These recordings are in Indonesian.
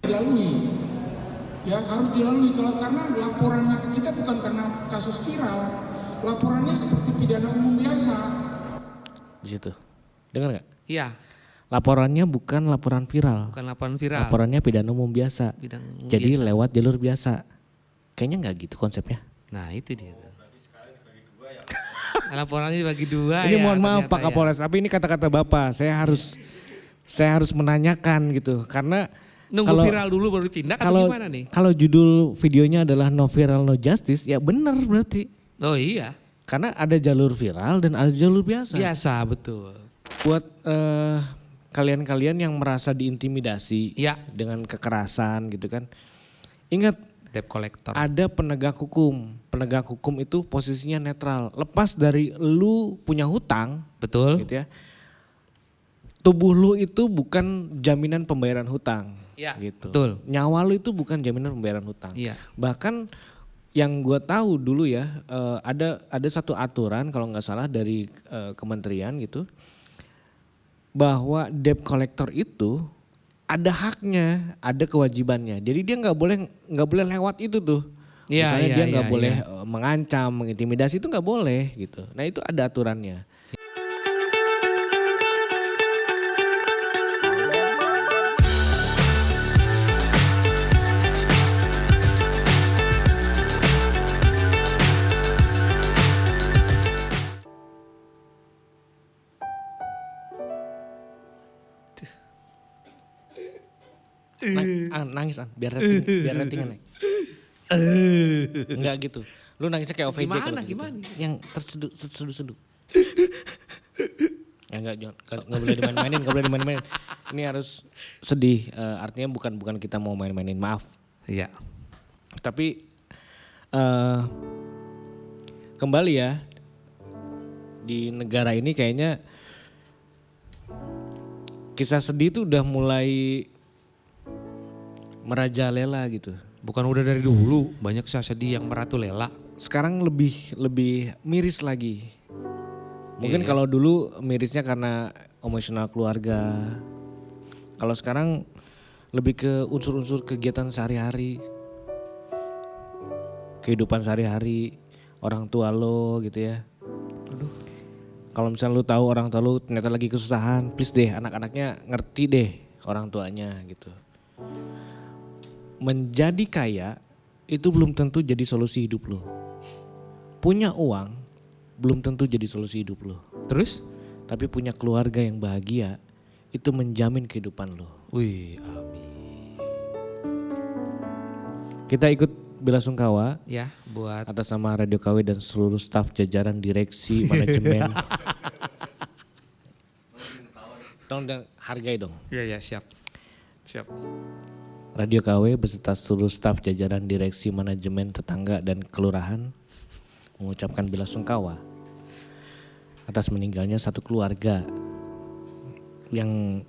dilalui. Ya harus dilalui karena laporannya ke kita bukan karena kasus viral, laporannya seperti pidana umum biasa. Di situ, dengar nggak? Iya. Laporannya bukan laporan viral. Bukan laporan viral. Laporannya pidana umum biasa. Jadi biasa. lewat jalur biasa. Kayaknya nggak gitu konsepnya. Nah itu dia tuh. Laporannya dibagi dua. Ini ya, mohon maaf Pak ya. Kapolres, tapi ini kata-kata Bapak. Saya harus menanyakan gitu, karena Nunggu viral dulu baru tindak atau gimana nih? Kalau judul videonya adalah no viral no justice, ya benar berarti. Oh iya. Karena ada jalur viral dan ada jalur biasa. Biasa betul. Buat kalian-kalian yang merasa diintimidasi Ya. dengan kekerasan gitu kan. Ingat, Debt collector. ada penegak hukum. Penegak hukum itu posisinya netral. Lepas dari lu punya hutang, Betul. gitu ya. Tubuh lu itu bukan jaminan pembayaran hutang. Iya, Gitu. betul. Nyawa lu itu bukan jaminan pembayaran hutang. Iya. Bahkan yang gue tahu dulu ya, ada satu aturan kalau nggak salah dari kementerian gitu, bahwa debt collector itu ada haknya, ada kewajibannya. Jadi dia nggak boleh lewat itu tuh. Iya, Misalnya iya, dia iya, nggak boleh iya. mengancam, mengintimidasi, itu nggak boleh gitu. Nah itu ada aturannya. Nangis biar ratingnya naik. Enggak gitu. Lu nangisnya kayak OVJ kalau gitu. Gimana? Yang terseduh-seduh. Ya enggak boleh dimain-mainin, Ini harus sedih. Artinya bukan kita mau main-mainin, maaf. Iya. Tapi kembali ya, di negara ini kayaknya kisah sedih itu udah mulai merajalela gitu. Bukan udah dari dulu banyak kisah sedih yang meratulela. Sekarang lebih miris lagi. Mungkin Iya. kalau dulu mirisnya karena emosional keluarga. Kalau sekarang lebih ke unsur-unsur kegiatan sehari-hari. Kehidupan sehari-hari, orang tua lo gitu ya. Aduh. Kalau misalnya lu tahu orang tua lu ternyata lagi kesusahan, please deh anak-anaknya ngerti deh orang tuanya gitu. Menjadi kaya itu belum tentu jadi solusi hidup lo. Punya uang belum tentu jadi solusi hidup lo. Terus? Tapi punya keluarga yang bahagia itu menjamin kehidupan lo. Wih, amin. Kita ikut belasungkawa Ya, buat atas nama Radio KW dan seluruh staf jajaran direksi manajemen. Tolong hargai dong. Iya, siap. Radio KW beserta seluruh staf jajaran direksi manajemen tetangga dan kelurahan mengucapkan belasungkawa atas meninggalnya satu keluarga yang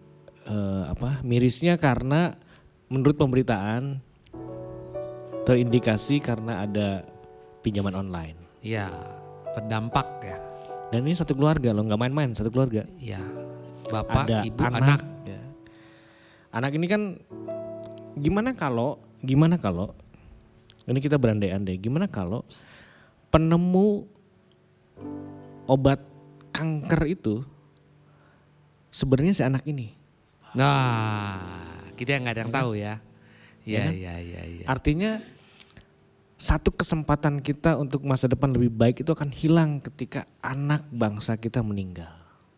mirisnya karena menurut pemberitaan terindikasi karena ada pinjaman online. Iya, berdampak ya. Dan ini satu keluarga loh, nggak main-main, satu keluarga. Iya. Bapak, Ada ibu, anak. Ya. Anak ini kan gimana kalau ini kita berandai-andai, gimana kalau penemu obat kanker itu sebenarnya si anak ini. Nah, kita nggak ada yang tahu ya. Ya kan? Iya. Artinya satu kesempatan kita untuk masa depan lebih baik itu akan hilang ketika anak bangsa kita meninggal.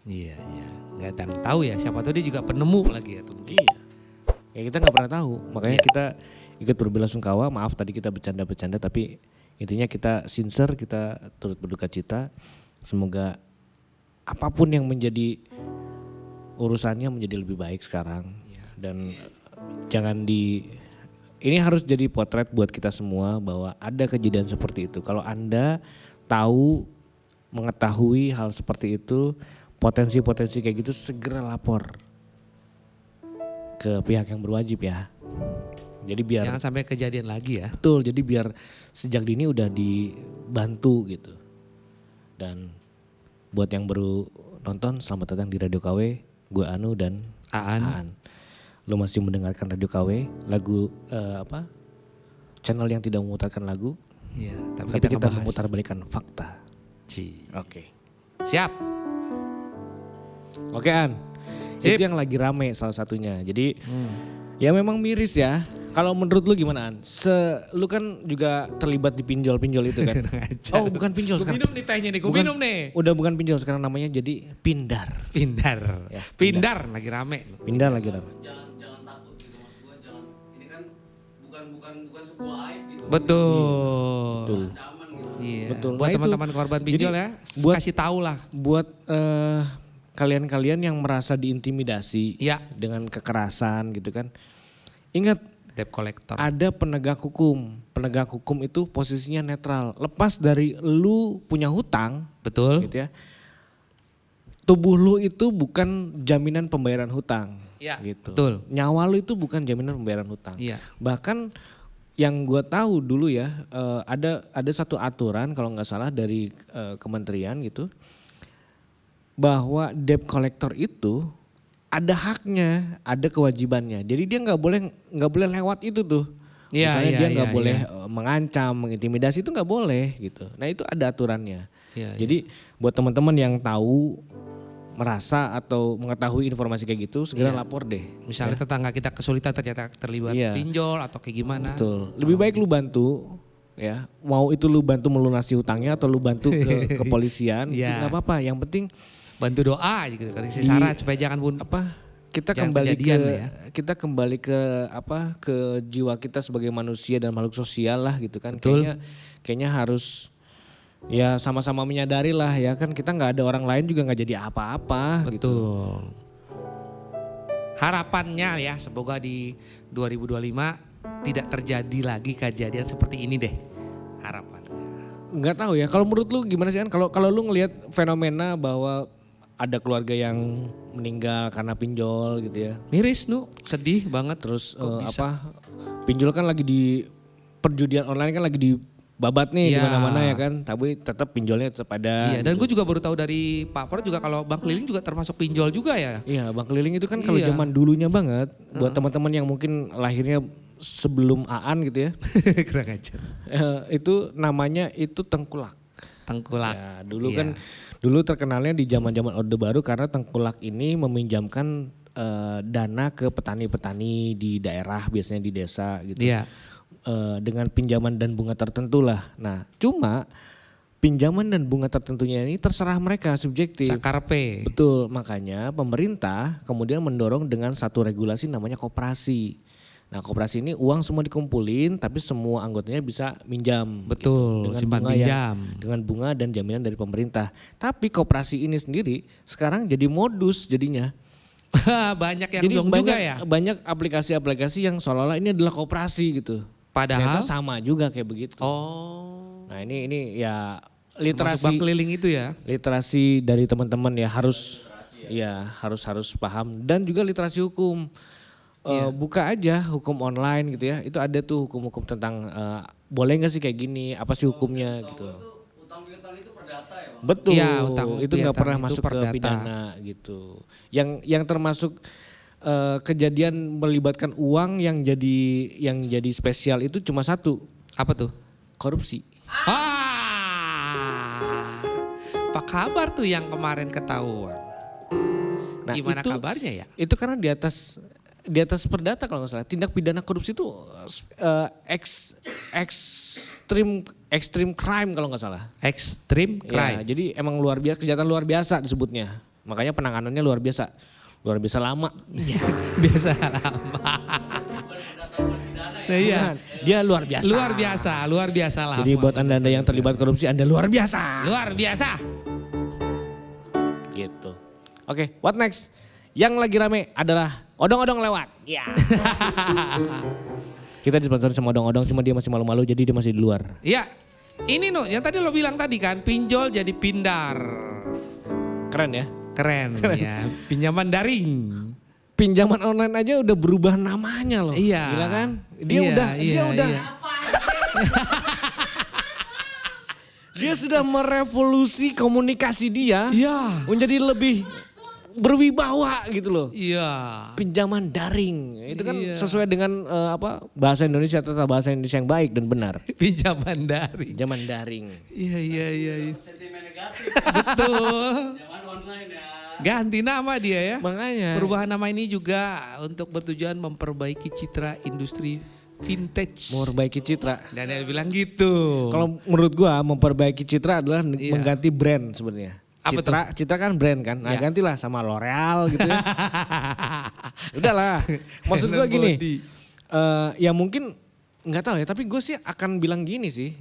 Iya. Nggak ada yang tahu ya. Siapa tahu dia juga penemu lagi ya. Iya. Ya kita nggak pernah tahu. Makanya Iya. kita ikut berbelasungkawa. Maaf tadi kita bercanda-bercanda, tapi intinya kita sincere, kita turut berduka cita. Semoga apapun yang menjadi urusannya menjadi lebih baik sekarang. Iya. Dan jangan ini harus jadi potret buat kita semua bahwa ada kejadian seperti itu. Kalau Anda tahu, mengetahui hal seperti itu, potensi-potensi kayak gitu segera lapor ke pihak yang berwajib ya. Jadi biar Jangan sampai kejadian lagi ya. betul, jadi biar sejak dini udah dibantu gitu. Dan buat yang baru nonton, selamat datang di Radio KW. Gue Anu dan Aan. Lu masih mendengarkan Radio KW, lagu channel yang tidak memutarkan lagu, Iya, tapi kita memutarbalikkan fakta. Oke. Siap. Oke An, itu yang lagi rame salah satunya. Jadi ya memang miris ya. Kalau menurut lu gimana An? Lu kan juga terlibat di pinjol-pinjol itu kan? Oh bukan pinjol sekarang. Minum nih tehnya nih, gue minum nih. Udah bukan pinjol sekarang namanya jadi pindar. Pindar. Ya, Pindar lagi rame. Pindar lagi rame. Jangan takut gitu maksud gua, jangan ini kan bukan sebuah aib gitu. Betul. Ancaman gitu. Iya. Betul. Buat Nah, teman-teman korban pinjol jadi ya, buat- kasih tahu lah. Buat kalian-kalian yang merasa diintimidasi Ya. dengan kekerasan gitu kan. Ingat Debt collector. ada penegak hukum. Penegak hukum itu posisinya netral. Lepas dari lu punya hutang Betul. gitu ya. Tubuh lu itu bukan jaminan pembayaran hutang. Iya, Gitu. betul. Nyawa lu itu bukan jaminan pembayaran hutang. Iya. Bahkan yang gue tahu dulu ya ada satu aturan kalau nggak salah dari kementerian gitu bahwa debt collector itu ada haknya, ada kewajibannya. Jadi dia nggak boleh lewat itu tuh. Iya, Misalnya iya, dia nggak iya, boleh iya. mengancam, mengintimidasi itu nggak boleh gitu. Nah itu ada aturannya. Iya, Jadi buat teman-teman yang tahu, merasa atau mengetahui informasi kayak gitu segera lapor deh. Misalnya tetangga kita kesulitan ternyata terlibat Iya. pinjol atau kayak gimana. Betul. Lebih baik lu bantu ya. Mau itu lu bantu melunasi hutangnya atau lu bantu ke kepolisian, itu Iya. nggak apa-apa. Yang penting Bantu doa gitu, kasih saran supaya jangan kita Jangan kembali kejadian ke ya. kita kembali ke jiwa kita sebagai manusia dan makhluk sosial lah gitu kan. Betul. Kayaknya harus ya sama-sama menyadari lah ya kan, kita nggak ada orang lain juga nggak jadi apa-apa gitu. Betul. Harapannya ya semoga di 2025 tidak terjadi lagi kejadian seperti ini deh. Harapannya. Nggak tahu ya, kalau menurut lu gimana sih kan, kalau lu ngelihat fenomena bahwa ada keluarga yang meninggal karena pinjol gitu ya. Miris sedih banget. Terus Kok bisa? pinjol kan lagi di perjudian online kan lagi dibabat nih di Iya. mana-mana ya kan, tapi tetap pinjolnya tetap ada. Iya, dan gitu. gue juga baru tahu dari Pak Pur juga kalau bank keliling juga termasuk pinjol juga ya. Iya, bank keliling itu kan kalau Iya. zaman dulunya banget, buat teman-teman yang mungkin lahirnya sebelum Aan gitu ya. Kurang ajar. Itu namanya itu tengkulak. Tengkulak. Ya, dulu Iya. kan dulu terkenalnya di zaman-zaman Orde Baru karena tengkulak ini meminjamkan dana ke petani-petani di daerah, biasanya di desa gitu. Iya. Dengan pinjaman dan bunga tertentu lah. Nah, cuma pinjaman dan bunga tertentunya ini terserah mereka, subjektif. Sakarpe. Betul, makanya pemerintah kemudian mendorong dengan satu regulasi namanya koperasi. Nah, koperasi ini uang semua dikumpulin tapi semua anggotanya bisa minjam. Betul, Dengan simpan bunga pinjam. dengan bunga dan jaminan dari pemerintah. Tapi koperasi ini sendiri sekarang jadi modus jadinya. Banyak yang Jadi zong juga ya. banyak aplikasi-aplikasi yang seolah-olah ini adalah koperasi gitu. Padahal. Ternyata sama juga kayak begitu. Oh. Nah, ini ya Masuk literasi bank keliling itu ya. literasi dari teman-teman ya harus harus paham, dan juga literasi hukum. Buka aja hukum online gitu ya. Itu ada tuh hukum-hukum tentang boleh nggak sih kayak gini, apa sih hukumnya gitu. Utang piutang itu perdata ya Bang? Betul. Iya, utang itu nggak piutang pernah itu masuk perdata. ke pidana gitu. Yang termasuk kejadian melibatkan uang yang jadi spesial itu cuma satu, Apa tuh? korupsi. Apa kabar tuh yang kemarin ketahuan? Nah, Gimana itu, kabarnya ya? Itu karena di atas perdata kalau nggak salah. Tindak pidana korupsi itu extreme crime kalau nggak salah. Extreme Ya, crime. jadi emang luar biasa, kejahatan luar biasa disebutnya. Makanya penanganannya luar biasa lama. Biasa lama. Nah, iya. Bukan, dia luar biasa. Luar biasa lama. Jadi buat anda yang terlibat korupsi, Anda luar biasa. Luar biasa. Gitu. Oke, what next? Yang lagi rame adalah odong-odong lewat. Ya. Kita disponsori sama odong-odong, cuma dia masih malu-malu jadi dia masih di luar. Ya, ini yang tadi lo bilang tadi kan, pinjol jadi pindar. Keren ya. Keren ya, pinjaman daring. Pinjaman online aja udah berubah namanya loh. Iya. Gila kan? Dia Iya, udah iya. dia sudah merevolusi komunikasi dia. Iya. Menjadi lebih berwibawa gitu loh. Iya. Pinjaman daring itu kan Iya. sesuai dengan bahasa Indonesia, tata bahasa Indonesia yang baik dan benar. Pinjaman daring. Pinjaman daring. Iya. Sentimen negatif. Betul. Zaman online ya. Ganti nama dia ya. Makanya. Perubahan nama ini juga untuk bertujuan memperbaiki citra industri vintage. Memperbaiki citra. Dan dia bilang gitu. Kalau menurut gua memperbaiki citra adalah Iya. mengganti brand sebenarnya. Apa Citra kan brand kan. Nah, Iya. gantilah sama L'Oreal gitu ya. Udahlah. Maksud gua Hand gini. body. Ya mungkin nggak tahu ya, tapi gue sih akan bilang gini sih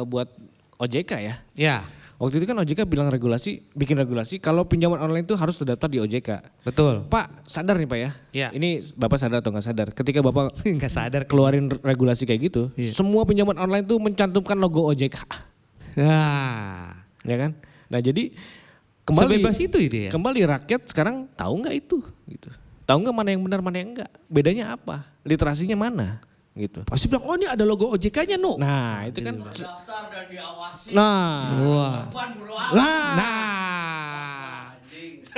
buat OJK ya. Ya, Waktu itu kan OJK bikin regulasi kalau pinjaman online itu harus terdaftar di OJK. betul. Pak sadar nih Pak ya. Iya. Ini Bapak sadar atau nggak sadar? Ketika Bapak Nggak sadar. keluarin regulasi kayak gitu, Iya. semua pinjaman online tuh mencantumkan logo OJK, Nah, ya kan? Nah jadi kembali sebebas itu ide ya. kembali rakyat sekarang tahu nggak itu? Gitu. Tahu nggak mana yang benar mana yang enggak? Bedanya apa? Literasinya mana? Gitu. Pasti bilang, oh ini ada logo OJK-nya no. Nah itu kan. Daftar dan diawasi. Nah, Wah. Bukan bodo amat. Nah,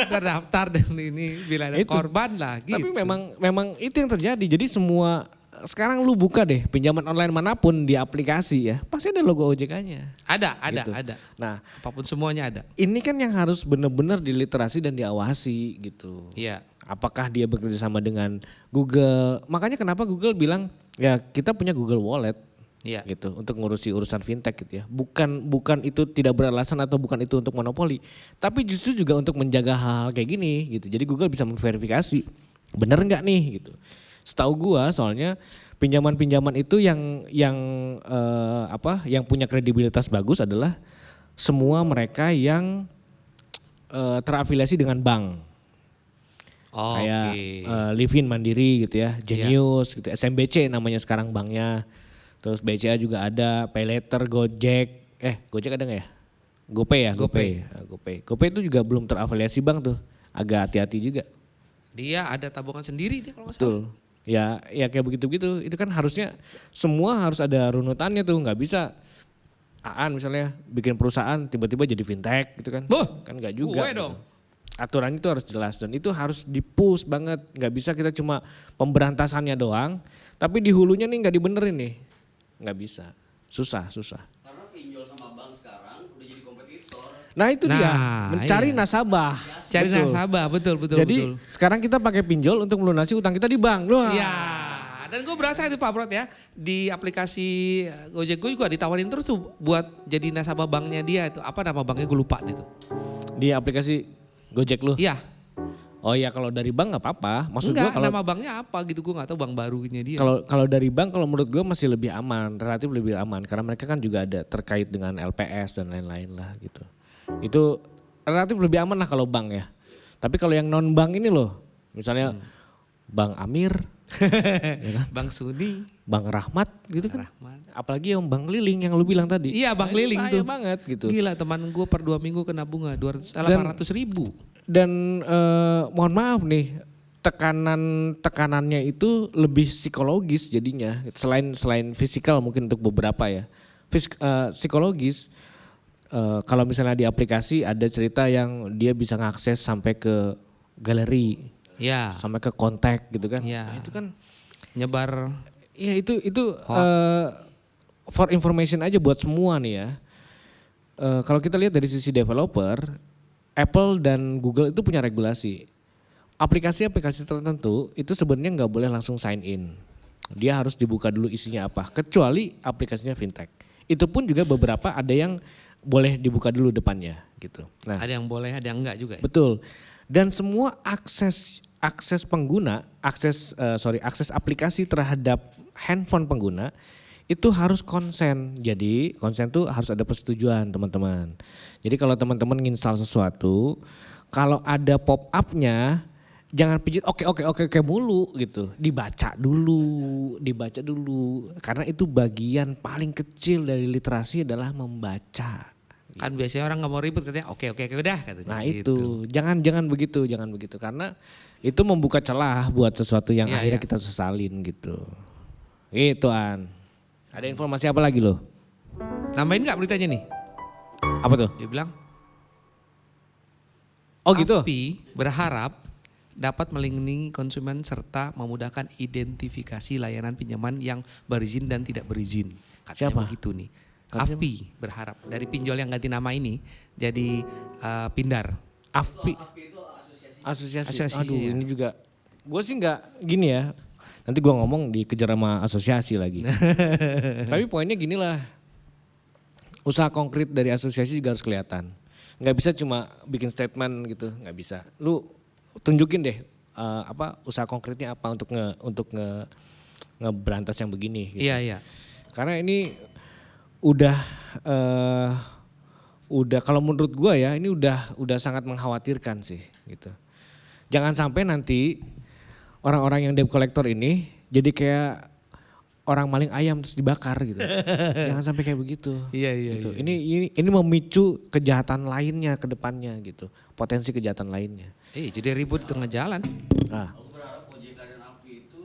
terdaftar dan ini bila ada Itu. korban lah gitu. tapi memang itu yang terjadi. Jadi semua sekarang lu buka deh pinjaman online manapun di aplikasi ya, pasti ada logo OJK-nya. ada, Gitu. ada. Nah, Apapun semuanya ada. ini kan yang harus benar-benar diliterasi dan diawasi gitu. Iya. Apakah dia bekerja sama dengan Google? Makanya kenapa Google bilang ya kita punya Google Wallet Iya. gitu untuk ngurusi urusan fintech gitu ya. Bukan itu tidak beralasan atau bukan itu untuk monopoli, tapi justru juga untuk menjaga hal kayak gini gitu. Jadi Google bisa memverifikasi bener nggak nih gitu. Setahu gua soalnya pinjaman-pinjaman itu yang punya kredibilitas bagus adalah semua mereka yang terafiliasi dengan bank. Oh, Kayak oke. Livin Mandiri gitu ya, Genius gitu, SMBC namanya sekarang banknya. Terus BCA juga ada, Paylater, Gojek. Gojek ada nggak ya? GoPay ya, GoPay. GoPay itu juga belum terafiliasi bank tuh. Agak hati-hati juga. Dia ada tabungan sendiri dia kalau nggak salah. Betul. Ya kayak begitu-begitu. Itu kan harusnya semua harus ada runutannya tuh, nggak bisa Aan misalnya bikin perusahaan tiba-tiba jadi fintech gitu kan. Boh, Kan nggak juga. gue gitu. dong. Aturan itu harus jelas dan itu harus di-push banget. Nggak bisa kita cuma pemberantasannya doang, tapi di hulunya nih nggak dibenerin nih. Nggak bisa, susah. Karena pinjol sama bank sekarang udah jadi kompetitor. Nah itu dia, Nah, mencari iya. nasabah. Cari Betul. nasabah, betul. Jadi sekarang kita pakai pinjol untuk melunasi utang kita di bank. Wah. Iya. Dan gue berasa itu Pak Brot ya, di aplikasi Gojek gue juga ditawarin terus tuh buat jadi nasabah banknya dia itu. Apa nama banknya gue lupa deh tuh. Di aplikasi Gojek lu. Iya. Oh iya kalau dari bank nggak apa-apa. Maksud Enggak, gua kalau nama banknya apa gitu gue gak tahu bank barunya dia. kalau dari bank kalau menurut gue masih lebih aman, relatif lebih aman karena mereka kan juga ada terkait dengan LPS dan lain-lain lah gitu. Itu relatif lebih aman lah kalau bank ya. Tapi kalau yang non bank ini loh, misalnya Bank Amir, ya kan? Bank Suni. Bank Rahmat gitu kan. Rahmat. Apalagi yang Bank Liling yang lu bilang tadi. Iya Bank Nah, itu Liling bahaya tuh. banget gitu. Gila teman gue per 2 minggu kena bunga 800.000. Dan mohon maaf nih, tekanannya itu lebih psikologis jadinya. Selain fisikal mungkin untuk beberapa ya. Psikologis kalau misalnya di aplikasi ada cerita yang dia bisa ngakses sampai ke galeri, Iya. sampai ke kontak gitu kan. Iya. Nah, itu kan Nyebar. ya itu for information aja buat semua nih ya. Kalau kita lihat dari sisi developer, Apple dan Google itu punya regulasi. Aplikasi-aplikasi tertentu itu sebenarnya nggak boleh langsung sign in. Dia harus dibuka dulu isinya apa. Kecuali aplikasinya fintech. Itu pun juga beberapa ada yang boleh dibuka dulu depannya gitu. Nah, Ada yang boleh, ada yang enggak juga ya. betul. Dan semua akses pengguna, akses aplikasi terhadap handphone pengguna itu harus konsen. Jadi konsen tuh harus ada persetujuan teman-teman. Jadi kalau teman-teman nginstal sesuatu, kalau ada pop up-nya jangan pijit oke mulu gitu. Dibaca dulu. Karena itu bagian paling kecil dari literasi adalah membaca. Kan biasanya orang nggak mau ribet katanya oke udah katanya. Nah gitu. itu jangan begitu karena itu membuka celah buat sesuatu yang Iya, akhirnya iya. kita sesalin gitu. Itu An. Ada informasi apa lagi loh? Nambahin nggak beritanya nih? Apa tuh? Dia bilang Oh gitu? AFPI berharap dapat melindungi konsumen serta memudahkan identifikasi layanan pinjaman yang berizin dan tidak berizin. Katanya Siapa? begitu nih. Katanya- AFPI berharap dari pinjol yang ganti nama ini jadi Pindar. AFPI. itu Asosiasi. Asosiasi, Aduh ya. ini juga. Gue sih nggak gini ya. Nanti gue ngomong dikejar sama asosiasi lagi. Tapi poinnya gini lah. Usaha konkret dari asosiasi juga harus kelihatan. Nggak bisa cuma bikin statement gitu, nggak bisa. Lu tunjukin deh usaha konkretnya apa untuk ngeberantas yang begini. Gitu. Iya, iya. Karena ini udah kalau menurut gua ya ini udah sangat mengkhawatirkan sih gitu. Jangan sampai nanti orang-orang yang debt collector ini jadi kayak orang maling ayam terus dibakar gitu. Jangan sampai kayak begitu. Iya, iya, Gitu. iya. Ini memicu kejahatan lainnya ke depannya gitu. Potensi kejahatan lainnya. Jadi ribut di tengah jalan. Nah, Aku berharap OJK dan AFPI itu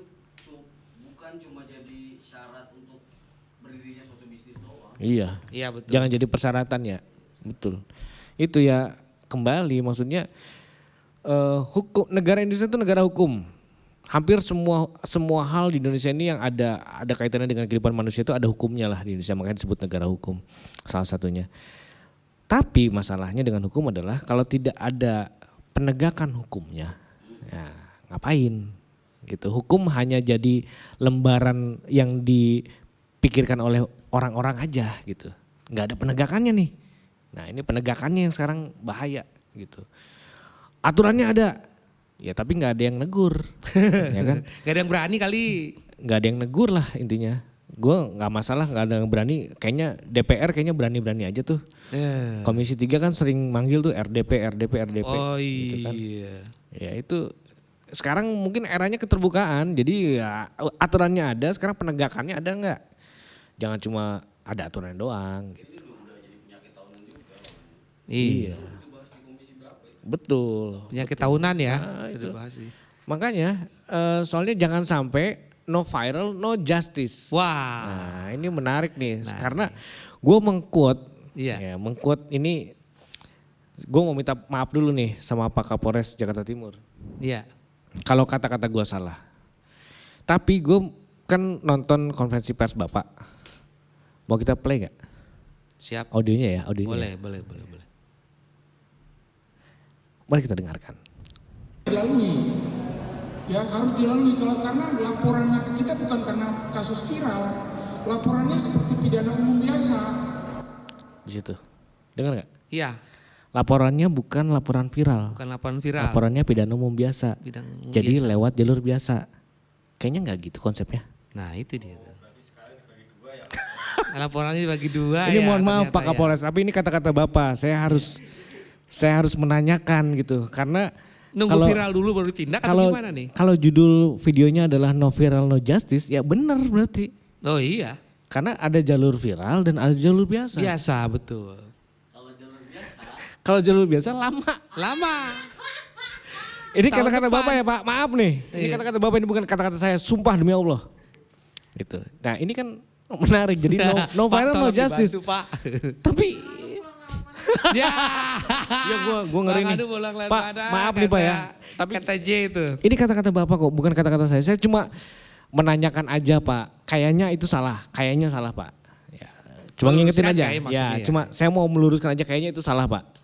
bukan cuma jadi syarat untuk berdirinya suatu bisnis doang. iya. Iya betul. Jangan jadi persyaratan ya. Betul. Itu ya kembali maksudnya hukum negara Indonesia itu negara hukum. Hampir semua hal di Indonesia ini yang ada kaitannya dengan kehidupan manusia itu ada hukumnya lah di Indonesia, makanya disebut negara hukum salah satunya. Tapi masalahnya dengan hukum adalah kalau tidak ada penegakan hukumnya, ya ngapain gitu. Hukum hanya jadi lembaran yang dipikirkan oleh orang-orang aja gitu. Nggak ada penegakannya nih. Nah ini penegakannya yang sekarang bahaya gitu. Aturannya ada. Ya tapi nggak ada yang negur, ya kan? Gak ada yang berani kali. Nggak ada yang negur lah intinya. Gue nggak masalah, nggak ada yang berani. Kayaknya DPR kayaknya berani-berani aja tuh. Komisi 3 kan sering manggil tuh RDP. Oh gitu kan. iya. Ya itu sekarang mungkin eranya keterbukaan. Jadi ya aturannya ada, sekarang penegakannya ada nggak? Jangan cuma ada aturan doang. Gitu. Iya. Betul. Penyakit tahunan ya. Nah, Sudah itu. bahas sih. Makanya soalnya jangan sampai no viral, no justice. Wah. Nah ini menarik nih karena gue meng-quote, Iya. ya, meng-quote ini gue mau minta maaf dulu nih sama Pak Kapolres Jakarta Timur. Iya. Kalau kata-kata gue salah. Tapi gue kan nonton konferensi pers Bapak. Mau kita play gak? Siap. Audionya ya, audionya. Boleh, Ya. boleh. Mari kita dengarkan. Dilalui, ya harus dilalui karena laporannya ke kita bukan karena kasus viral, laporannya seperti pidana umum biasa. Di situ. Dengar gak? Iya. Laporannya bukan laporan viral. Bukan laporan viral. Laporannya pidana umum biasa. Bidang umum Jadi biasa. lewat jalur biasa. Kayaknya nggak gitu konsepnya. Nah itu dia tuh. Laporannya dibagi dua Ini ya. mohon maaf ternyata Pak ya. Kapolres, tapi ini kata-kata Bapak. Saya harus menanyakan gitu. Karena Nunggu kalau- viral dulu baru tindak atau kalau gimana nih? kalau judul videonya adalah no viral no justice, ya benar berarti. Oh iya. Karena ada jalur viral dan ada jalur biasa. Biasa betul. Kalau jalur biasa lama. Lama. Ini Tahun kata-kata depan. Bapak ya Pak, maaf nih. Ini Iya. kata-kata Bapak, ini bukan kata-kata saya, sumpah demi Allah. Gitu. Nah ini kan menarik, jadi no Pak, viral no tolong justice. dibantu, Pak. Tapi Ya. ya gua ngeri Bang nih. Adu bolang lewat Pak, mana, maaf nih Pak ya. kata- Tapi kata J itu. ini kata-kata Bapak kok, bukan kata-kata saya. Saya cuma menanyakan aja Pak. Kayaknya itu salah, kayaknya salah Pak. Ya, cuma ngingetin Meluruskan aja. kayak Ya, maksudnya ya. cuma saya mau meluruskan aja kayaknya itu salah Pak.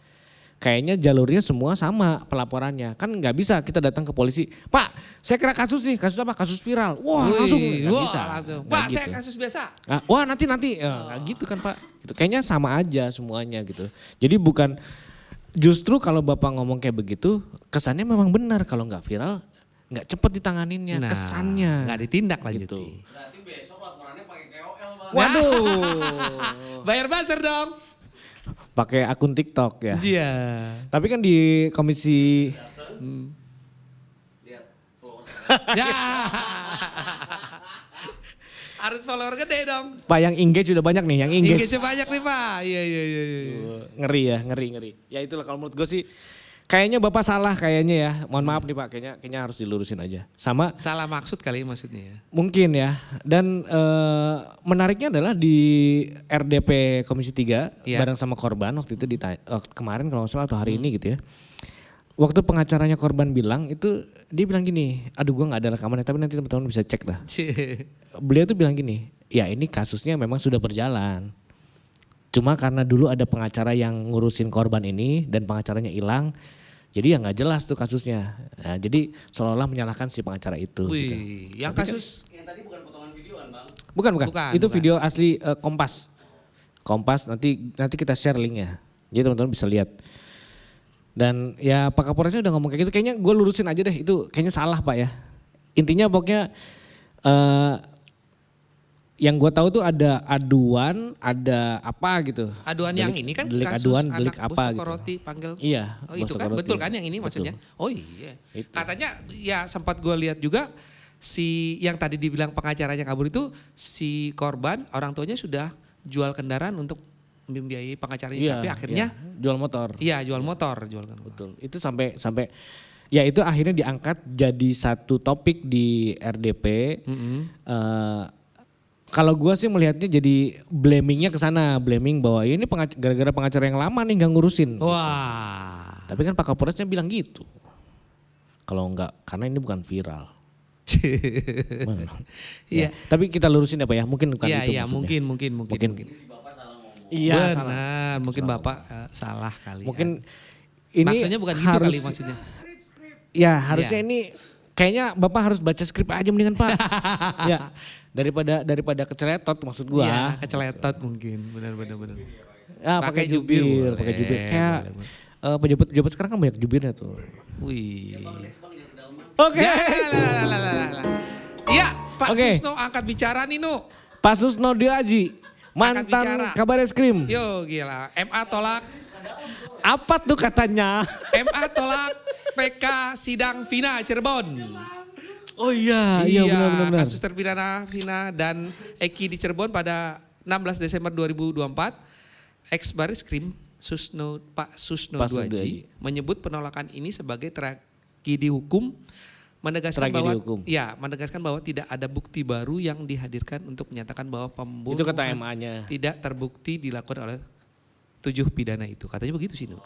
Kayaknya jalurnya semua sama pelaporannya. Kan nggak bisa kita datang ke polisi. Pak, saya kena kasus nih. Kasus apa? Kasus viral. Wah Wih, langsung. Nggak wah, bisa. langsung. Nggak Pak, gitu. saya kasus biasa. Ah, wah nanti. Ya, nggak gitu kan Pak. Gitu. Kayaknya sama aja semuanya gitu. Jadi bukan, justru kalau Bapak ngomong kayak begitu, kesannya memang benar. Kalau nggak viral, nggak cepet ditanganinnya. Kesannya. Nggak ditindak Gitu. lanjuti. Berarti besok laporannya pakai KOL, Bang. Waduh. Bayar buzzer dong. Pakai akun TikTok ya. Iya. Tapi kan di komisi Lihat followers. Ya. Harus follower gede dong. Pak yang engage udah banyak nih, yang engage. Engage banyak nih Pak. Iya. Ngeri ya, ngeri. Ya itulah kalau menurut gue sih kayaknya Bapak salah kayaknya ya. Mohon maaf nih Pak, kayaknya harus dilurusin aja. Sama Salah maksud kali maksudnya ya. mungkin ya. Dan menariknya adalah di RDP Komisi 3 Iya. bareng sama korban waktu itu kemarin kalau nggak salah atau hari ini gitu ya. waktu pengacaranya korban bilang itu dia bilang gini, aduh gue nggak ada rekamannya tapi nanti teman-teman bisa cek dah. Beliau tuh bilang gini, ya ini kasusnya memang sudah berjalan. Cuma karena dulu ada pengacara yang ngurusin korban ini dan pengacaranya hilang, jadi ya nggak jelas tuh kasusnya. Nah, jadi seolah-olah menyalahkan si pengacara itu. Wih, Gitu. yang kasus Yang tadi bukan potongan videoan bang. Bukan. Itu Bukan. video asli Kompas. Kompas nanti kita share linknya. Jadi teman-teman bisa lihat. Dan ya Pak Kapolresnya udah ngomong kayak gitu. Kayaknya gue lurusin aja deh. Itu kayaknya salah Pak ya. Intinya pokoknya yang gue tahu tuh ada aduan, ada apa gitu. aduan yang ini kan delik kasus aduan, anak delik Bos apa Toko gitu. Roti panggil. Iya. Oh itu Bos kan Toko betul Roti. kan yang ini maksudnya? Betul. Oh iya. Itu. Katanya ya sempat gue lihat juga si yang tadi dibilang pengacaranya kabur itu si korban orang tuanya sudah jual kendaraan untuk membiayai pengacaranya Iya, tapi akhirnya iya. Jual motor. iya jual motor. Betul. Itu sampai ya itu akhirnya diangkat jadi satu topik di RDP. Kalau gue sih melihatnya jadi blamingnya ke sana, blaming bahwa ini gara-gara pengacara yang lama nih nggak ngurusin. Wah. Tapi kan Pak Kapolresnya bilang gitu. Kalau enggak, karena ini bukan viral. Mana? Iya. Ya, tapi kita lurusin ya Pak ya, mungkin bukan itu Iya maksudnya. mungkin. Iya, Benar, salah. mungkin Bapak salah kali. Mungkin ya. ini Maksudnya bukan gitu harus, kali maksudnya. Ya harusnya Iya. ini kayaknya Bapak harus baca skrip aja mendingan Pak. Ya daripada keceletot maksud gua. Iya, keceletot mungkin. Benar. Ya, pakai Pakai jubir jubir, boleh, pakai jubir. Kayak boleh. pejabat sekarang kan banyak jubirnya tuh. Wih. Oke. Iya, Pak Oke. Susno angkat bicara nih, Nu. Pak Susno Diaji, bicara. mantan Kabar Eskrim. Yo, gila. MA tolak, Apa tuh katanya? MA tolak PK sidang Vina Cirebon. Oh iya benar. Kasus terpidana Vina dan Eki di Cirebon pada 16 Desember 2024. Ex Bareskrim Pak Susno Pak Susno Duaji Duaji menyebut penolakan ini sebagai tragedi hukum, menegaskan Tragedi bahwa hukum. menegaskan bahwa tidak ada bukti baru yang dihadirkan untuk menyatakan bahwa pembunuhan Itu kata MA-nya. tidak terbukti dilakukan oleh 7 pidana itu. Katanya begitu sih, Nu.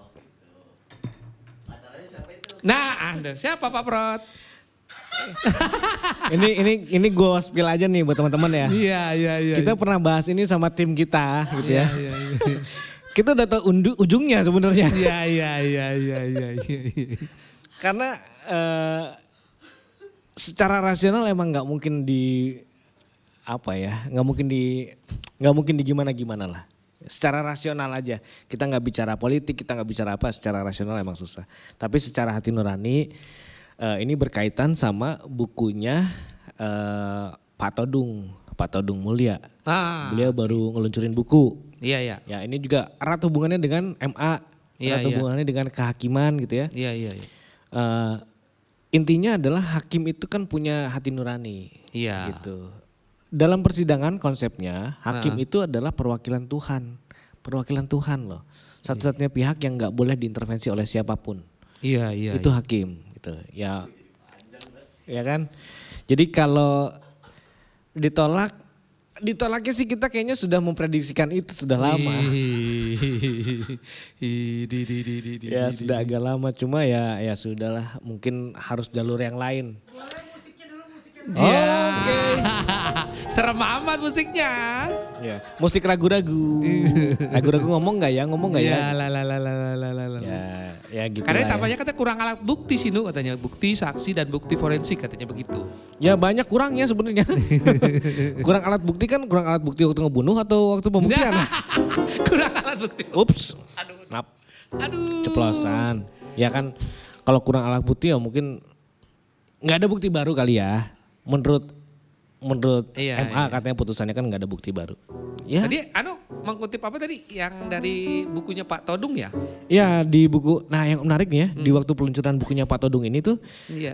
Nah, Anda siapa Pak Prot? ini gue spill aja nih buat teman-teman ya. Iya. Kita pernah bahas ini sama tim kita gitu ya. Kita udah tahu ujungnya sebenarnya. Iya. Karena secara rasional emang nggak mungkin nggak mungkin di gimana lah. Secara rasional aja, kita nggak bicara politik, kita nggak bicara apa, secara rasional emang susah. Tapi secara hati nurani, ini berkaitan sama bukunya Pak Todung Mulya. Beliau baru ngeluncurin buku. Iya. Ya ini juga erat hubungannya dengan MA, erat hubungannya dengan kehakiman gitu ya. Iya. Intinya adalah hakim itu kan punya hati nurani. Iya. Gitu. Dalam persidangan konsepnya hakim itu adalah perwakilan Tuhan. Perwakilan Tuhan loh. Satu-satunya pihak yang nggak boleh diintervensi oleh siapapun. Iya. Itu hakim gitu. Ya kan? Jadi kalau ditolaknya sih kita kayaknya sudah memprediksikan itu sudah lama. Ya sudah agak lama, cuma ya sudahlah, mungkin harus jalur yang lain. Oke. Serem amat musiknya. Ya, musik ragu-ragu. Ragu-ragu ngomong nggak ya? Ya. Ya gitu Karena lah ya. tampaknya katanya kurang alat bukti sih, Nu, katanya. Bukti, saksi dan bukti forensik katanya begitu. Ya banyak kurangnya sebenarnya. Kurang alat bukti waktu ngebunuh atau waktu pembuktian? Kurang alat bukti. Ups. Aduh. Ceplosan. Ya kan kalau kurang alat bukti ya mungkin nggak ada bukti baru kali ya. Menurut Iya, MA katanya putusannya kan nggak ada bukti baru. Ya. Tadi mengutip apa tadi yang dari bukunya Pak Todung ya? Ya di buku, nah yang menarik nih ya di waktu peluncuran bukunya Pak Todung ini tuh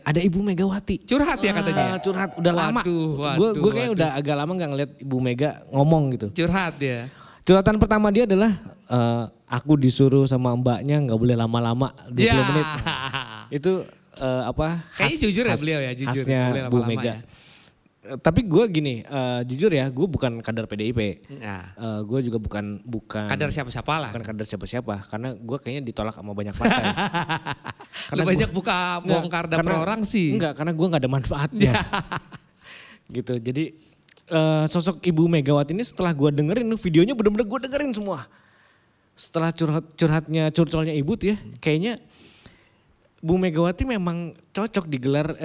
ada Ibu Megawati. Curhat ya katanya. Curhat udah lama. Waduh. Gue kayaknya udah agak lama nggak ngeliat Ibu Mega ngomong gitu. Curhat ya. Curhatan pertama dia adalah aku disuruh sama mbaknya nggak boleh lama-lama 20 menit. Itu Kayaknya jujur ya beliau ya, jujur. Khasnya Boleh Bu lama-lama Mega. ya. Tapi gue gini, jujur ya, gue bukan kader PDIP. Nah, Gue juga bukan kader siapa-siapa lah. bukan kader siapa-siapa, karena gue kayaknya ditolak sama banyak partai. Lu banyak buka bongkar dapur orang sih. Enggak, karena gue nggak ada manfaatnya. Gitu. Jadi sosok Ibu Megawati ini setelah gue dengerin videonya, bener-bener gue dengerin semua. Setelah curcolnya Ibu tuh ya, kayaknya Bu Megawati memang cocok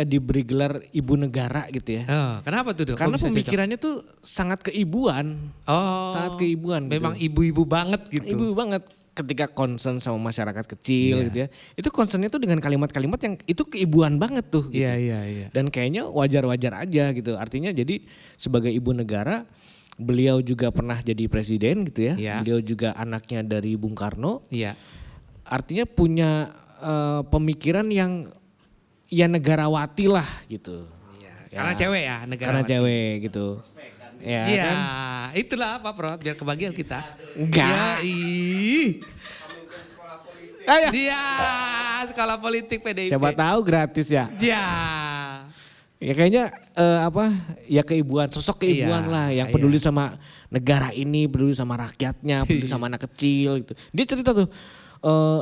diberi gelar ibu negara gitu ya. Oh, kenapa tuh Dok? Karena Kok bisa cocok? pemikirannya tuh sangat keibuan. Oh, Sangat keibuan. memang gitu. ibu-ibu banget gitu. Ibu banget ketika concern sama masyarakat kecil gitu ya. Itu concernnya tuh dengan kalimat-kalimat yang itu keibuan banget tuh. Gitu. Iya. Dan kayaknya wajar-wajar aja gitu. Artinya jadi sebagai ibu negara, beliau juga pernah jadi presiden gitu ya. Iya. Beliau juga anaknya dari Bung Karno. Iya. Artinya punya pemikiran yang ya negarawati lah gitu. Iya. Ya. Karena cewek ya, negara. Karena cewek gitu. Ya, Iya, kan? itulah Pak Prot, biar kebagian kita. Enggak. Ya, ih. Ayo. Dia sekolah politik PDIP. Siapa tahu gratis ya. Ya. Ya kayaknya ya keibuan, sosok keibuan Iya, lah yang iya. peduli sama negara ini, peduli sama rakyatnya, peduli sama anak kecil gitu. Dia cerita tuh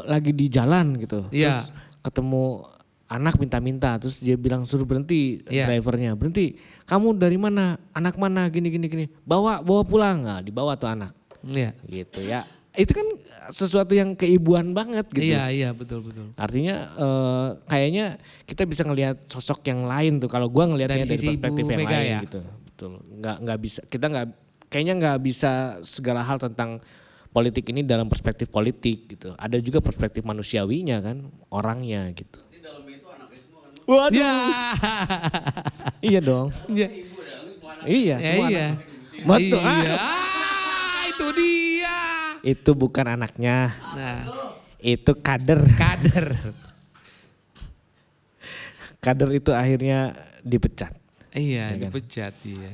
lagi di jalan gitu, Iya. terus ketemu anak minta-minta, terus dia bilang suruh berhenti Iya. drivernya, berhenti. Kamu dari mana? Anak mana? Gini. Bawa pulang, nah, dibawa tuh anak. Iya. Gitu ya. Itu kan sesuatu yang keibuan banget gitu. Iya, betul. Artinya kayaknya kita bisa ngelihat sosok yang lain tuh. Kalau gua ngelihatnya Dari dari sisi perspektif Ibu yang Mega lain ya? gitu. Betul. Nggak bisa, kita nggak bisa segala hal tentang politik ini dalam perspektif politik gitu. Ada juga perspektif manusiawinya kan, orangnya gitu. Di dalamnya itu anaknya semua kan. Waduh. Ya. Iya dong. Iya. Ibu dalamnya semua anak. Iya, Ya, semua iya. anak. Betul. Iya. Itu dia. Itu bukan anaknya. Nah, Itu kader. kader. Kader itu akhirnya dipecat. Iya, kan? dipecat iya.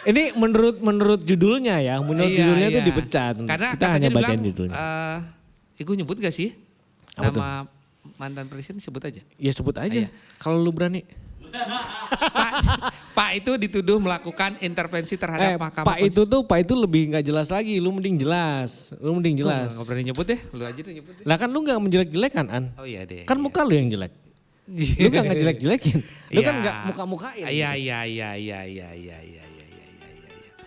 Ini menurut judulnya ya, menurut Iya, judulnya iya. tuh dipecat. Karena Kita katanya hanya dibilang, bacain judulnya. Gue nyebut gak sih? Apa tuh? Nama mantan presiden sebut aja. Ya sebut aja. Iya. Kalau lu berani. Pak itu dituduh melakukan intervensi terhadap mahkamah. Pak itu lebih nggak jelas lagi. Lu mending jelas. Gak berani nyebut deh, lu aja deh nyebut deh. Lah kan lu nggak menjelek-jelek kan, An? Oh iya deh. Kan muka lu yang jelek. Lu nggak ngejelek-jelekin. Lu kan nggak muka-mukain. Iya.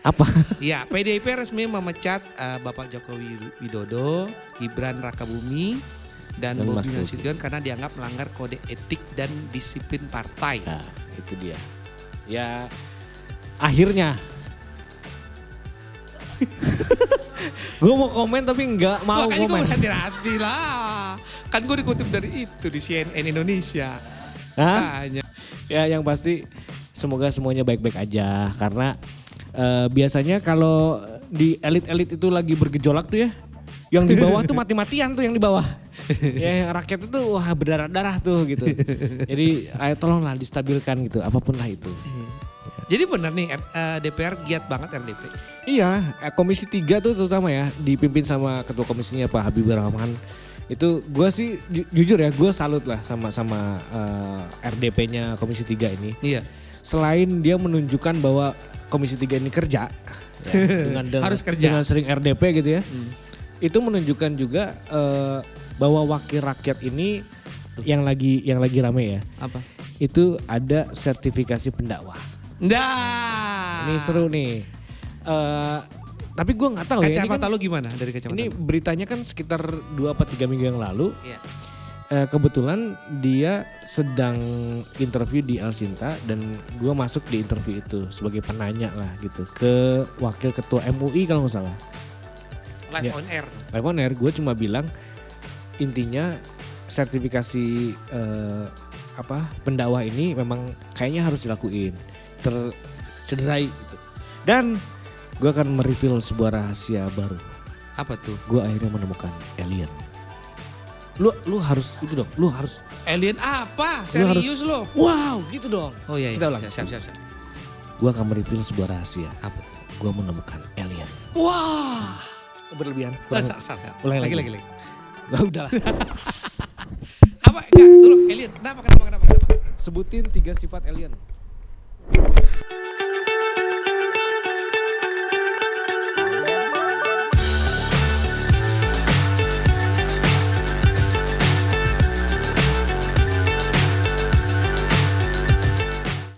Apa? Ya, PDIP resmi memecat Bapak Joko Widodo, Gibran Rakabumi, dan Dan Mas Bobi Bobi. Nasution karena dianggap melanggar kode etik dan disiplin partai. Nah, itu dia. Ya akhirnya. Gue mau komen tapi nggak mau Makanya gue komen. berhati-hati lah. Kan gue dikutip dari itu di CNN Indonesia. Hah? Makanya. Ya yang pasti semoga semuanya baik-baik aja karena biasanya kalau di elit-elit itu lagi bergejolak tuh ya, yang di bawah tuh mati-matian tuh yang di bawah. Ya yang rakyat itu wah berdarah-darah tuh gitu. Jadi ayo tolonglah distabilkan gitu apapun lah itu. Jadi benar nih DPR giat banget RDP. Iya, Komisi 3 tuh terutama ya dipimpin sama ketua komisinya Pak Habibur Rahman. Itu gue sih jujur ya gue salut lah sama RDP-nya Komisi 3 ini. Iya. Selain dia menunjukkan bahwa Komisi 3 ini kerja ya, Harus kerja. dengan sering RDP gitu ya. Itu menunjukkan juga bahwa wakil rakyat ini yang lagi rame ya. Apa? Itu ada sertifikasi pendakwah. Nah. Ini seru nih. Tapi gue nggak tahu ya. Ini Kacamata kan, lu gimana dari kacamata ini lu? beritanya kan sekitar 2-3 minggu yang lalu. Iya. Kebetulan dia sedang interview di El Sinta dan gue masuk di interview itu sebagai penanya lah gitu ke wakil ketua MUI kalau nggak salah. Live Ya. on air. Live on air gue cuma bilang intinya sertifikasi pendakwah ini memang kayaknya harus dilakuin tercederai gitu. Dan gue akan mereveal sebuah rahasia baru. Apa tuh? Gue akhirnya menemukan alien. Lu harus itu dong, lu harus. Alien apa? Lu harus- Serius lo? Wow, gitu dong. Oh iya. Kita ulang. Siap. Gue akan mereveal sebuah rahasia. Apa tuh? Gue menemukan alien. Wah. Berlebihan. Salah. Ulangi lagi. Lagi. Nah, udah lah. Apa? Enggak, dulu alien. Kenapa? Sebutin 3 sifat alien.